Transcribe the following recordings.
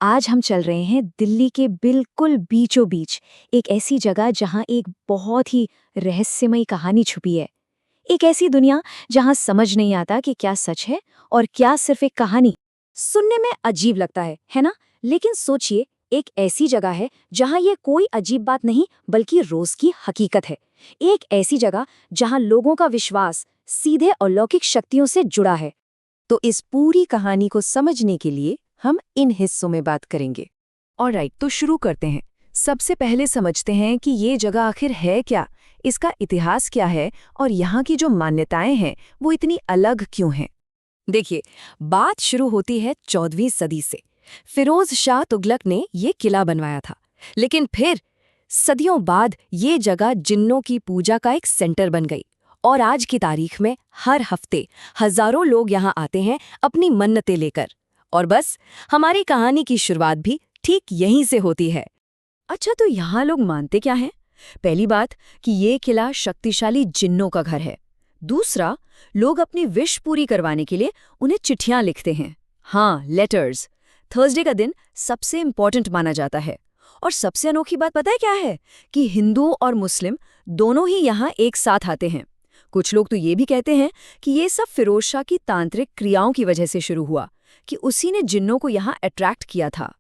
आज हम चल रहे हैं दिल्ली के बिल्कुल बीचों बीच, एक ऐसी जगह जहां एक बहुत ही रहस्यमयी कहानी छुपी है। एक ऐसी दुनिया जहां समझ नहीं आता कि क्या सच है और क्या सिर्फ एक कहानी। सुनने में अजीब लगता है ना? लेकिन सोचिए, एक ऐसी जगह है जहां ये कोई अजीब बात नहीं बल्कि रोज की हकीकत है। एक ऐसी जगह जहां लोगों का विश्वास सीधे अलौकिक शक्तियों से जुड़ा है। तो इस पूरी कहानी को समझने के लिए हम इन हिस्सों में बात करेंगे। ऑलराइट, तो शुरू करते हैं। सबसे पहले समझते हैं कि ये जगह आखिर है क्या, इसका इतिहास क्या है और यहाँ की जो मान्यताएं हैं वो इतनी अलग क्यों हैं। देखिए, बात शुरू होती है 14वीं सदी से। फिरोज शाह तुगलक ने ये किला बनवाया था। लेकिन फिर सदियों बाद ये जगह जिन्नों की पूजा का एक सेंटर बन गई और आज की तारीख में हर हफ्ते हजारों लोग यहाँ आते हैं अपनी मन्नतें लेकर। और बस हमारी कहानी की शुरुआत भी ठीक यहीं से होती है। अच्छा, तो यहाँ लोग मानते क्या हैं? पहली बात कि ये किला शक्तिशाली जिन्नों का घर है। दूसरा, लोग अपनी विश पूरी करवाने के लिए उन्हें चिट्ठियां लिखते हैं। हाँ, लेटर्स। थर्सडे का दिन सबसे इम्पोर्टेंट माना जाता है। और सबसे अनोखी बात पता है क्या है? कि हिंदू और मुस्लिम दोनों ही यहाँ एक साथ आते हैं। कुछ लोग तो ये भी कहते हैं कि ये सब फिरोज शाह की तांत्रिक क्रियाओं की वजह से शुरू हुआ, कि उसी ने जिन्नों को यहाँ अट्रैक्ट किया था।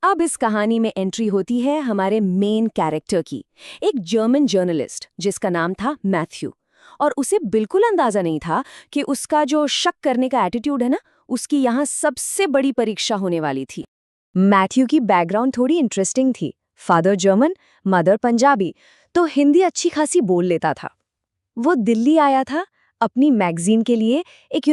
अब इस कहानी में एंट्री होती है हमारे मेन कैरेक्टर की, एक जर्मन जर्नलिस्ट जिसका नाम था मैथ्यू। और उसे बिल्कुल अंदाजा नहीं था कि उसका जो शक करने का एटीट्यूड है ना, उसकी यहाँ सबसे बड़ी परीक्षा होने वाली थी। मैथ्यू की बैकग्राउंड थोड़ी इंटरेस्टिंग थी। फादर जर्मन, मदर पंजाबी, तो हिंदी अच्छी खासी बोल लेता था। वो दिल्ली आया था अपनी मैगजीन के लिए एक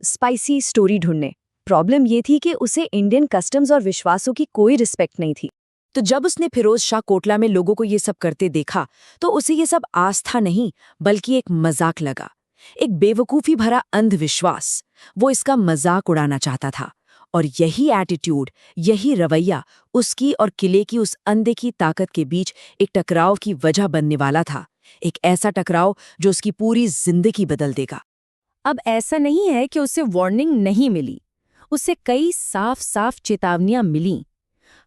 स्पाइसी स्टोरी ढूंढने। प्रॉब्लम ये थी कि उसे इंडियन कस्टम्स और विश्वासों की कोई रिस्पेक्ट नहीं थी। तो जब उसने फिरोज शाह कोटला में लोगों को ये सब करते देखा तो उसे ये सब आस्था नहीं बल्कि एक मजाक लगा, एक बेवकूफ़ी भरा अंधविश्वास। वो इसका मजाक उड़ाना चाहता था। और यही एटीट्यूड, यही रवैया उसकी और किले की उस अनदेखी ताकत के बीच एक टकराव की वजह बनने वाला था। एक ऐसा टकराव जो उसकी पूरी जिंदगी बदल देगा। अब ऐसा नहीं है कि उसे वार्निंग नहीं मिली, उसे कई साफ साफ चेतावनियां मिलीं।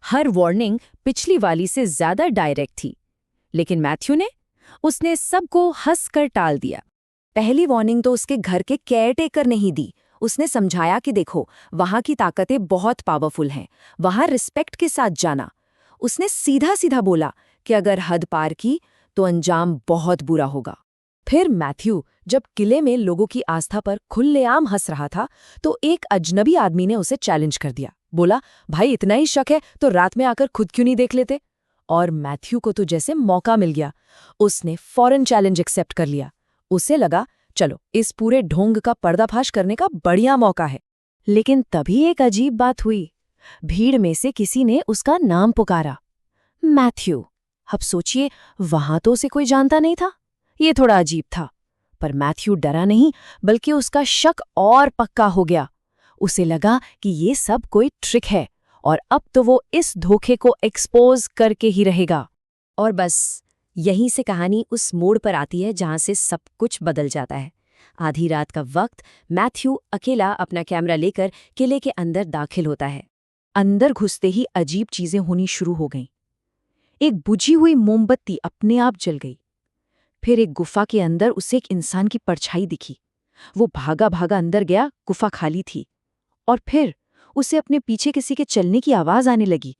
हर वार्निंग पिछली वाली से ज्यादा डायरेक्ट थी। लेकिन मैथ्यू ने उसने सबको हंसकर टाल दिया। पहली वार्निंग तो उसके घर के केयरटेकर ने ही दी। उसने समझाया कि देखो, वहां की ताकतें बहुत पावरफुल हैं, वहां रिस्पेक्ट के साथ जाना। उसने सीधा सीधा बोला कि अगर हद पार की तो अंजाम बहुत बुरा होगा। फिर मैथ्यू जब किले में लोगों की आस्था पर खुलेआम हंस रहा था तो एक अजनबी आदमी ने उसे चैलेंज कर दिया। बोला, भाई इतना ही शक है तो रात में आकर खुद क्यों नहीं देख लेते? और मैथ्यू को तो जैसे मौका मिल गया। उसने फौरन चैलेंज एक्सेप्ट कर लिया। उसे लगा, चलो इस पूरे ढोंग का पर्दाफाश करने का बढ़िया मौका है। लेकिन तभी एक अजीब बात हुई। भीड़ में से किसी ने उसका नाम पुकारा, मैथ्यू। अब सोचिए, वहां तो उसे कोई जानता नहीं था। ये थोड़ा अजीब था। पर मैथ्यू डरा नहीं बल्कि उसका शक और पक्का हो गया। उसे लगा कि ये सब कोई ट्रिक है और अब तो वो इस धोखे को एक्सपोज करके ही रहेगा। और बस यहीं से कहानी उस मोड़ पर आती है जहां से सब कुछ बदल जाता है। आधी रात का वक्त मैथ्यू अकेला अपना कैमरा लेकर किले के अंदर दाखिल होता है। अंदर घुसते ही अजीब चीजें होनी शुरू हो गईं। एक बुझी हुई मोमबत्ती अपने आप जल गई। फिर एक गुफा के अंदर उसे एक इंसान की परछाई दिखी। वो भागा भागा अंदर गया, गुफा खाली थी। और फिर उसे अपने पीछे किसी के चलने की आवाज आने लगी।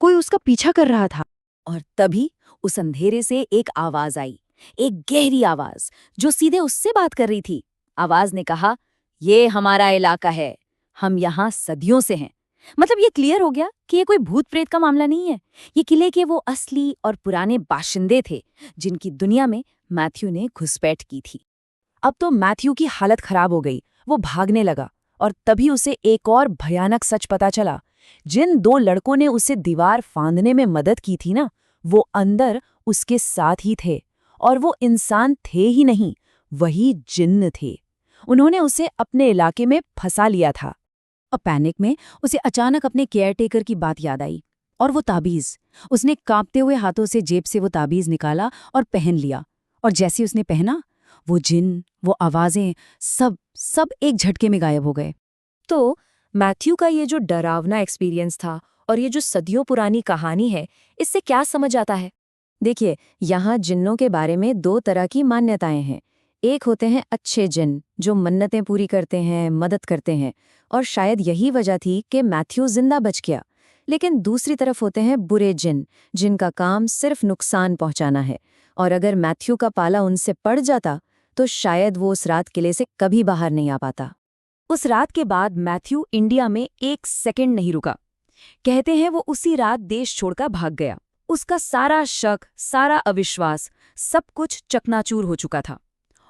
कोई उसका पीछा कर रहा था। और तभी उस अंधेरे से एक आवाज आई, एक गहरी आवाज जो सीधे उससे बात कर रही थी। आवाज ने कहा, ये हमारा इलाका है, हम यहाँ सदियों से हैं। मतलब ये क्लियर हो गया कि ये कोई भूत प्रेत का मामला नहीं है। ये किले के वो असली और पुराने बाशिंदे थे जिनकी दुनिया में मैथ्यू ने घुसपैठ की थी। अब तो मैथ्यू की हालत खराब हो गई। वो भागने लगा और तभी उसे एक और भयानक सच पता चला। जिन दो लड़कों ने उसे दीवार फांदने में मदद की थी ना, वो अंदर उसके साथ ही थे। और वो इंसान थे ही नहीं, वही जिन्न थे। उन्होंने उसे अपने इलाके में फंसा लिया था। और पैनिक में उसे अचानक अपने केयरटेकर की बात याद आई और वो ताबीज। उसने कांपते हुए हाथों से जेब से वो ताबीज निकाला और पहन लिया। और जैसे उसने पहना, वो जिन, वो आवाजें, सब एक झटके में गायब हो गए। तो मैथ्यू का ये जो डरावना एक्सपीरियंस था और ये जो सदियों पुरानी कहानी है, इससे क्या समझ आता है? देखिए, यहाँ जिन्नों के बारे में दो तरह की मान्यताएं हैं। एक होते हैं अच्छे जिन्न, जो मन्नतें पूरी करते हैं, मदद करते हैं, और शायद यही वजह थी कि मैथ्यू जिंदा बच गया। लेकिन दूसरी तरफ होते हैं बुरे जिन्न, जिनका काम सिर्फ नुकसान पहुंचाना है, और अगर मैथ्यू का पाला उनसे पड़ जाता तो शायद वो उस रात किले से कभी बाहर नहीं आ पाता। उस रात के बाद मैथ्यू इंडिया में एक सेकंड नहीं रुका। कहते हैं वो उसी रात देश छोड़कर भाग गया। उसका सारा शक, सारा अविश्वास, सब कुछ चकनाचूर हो चुका था।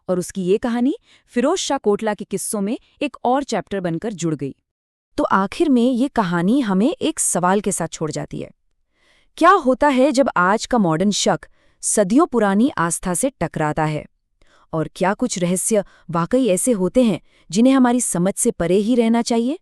और उसकी ये कहानी फिरोज शाह कोटला के किस्सों में एक और चैप्टर बनकर जुड़ गई। तो आखिर में ये कहानी हमें एक सवाल के साथ छोड़ जाती है। क्या होता है जब आज का मॉडर्न शक सदियों पुरानी आस्था से टकराता है? और क्या कुछ रहस्य वाकई ऐसे होते हैं जिन्हें हमारी समझ से परे ही रहना चाहिए?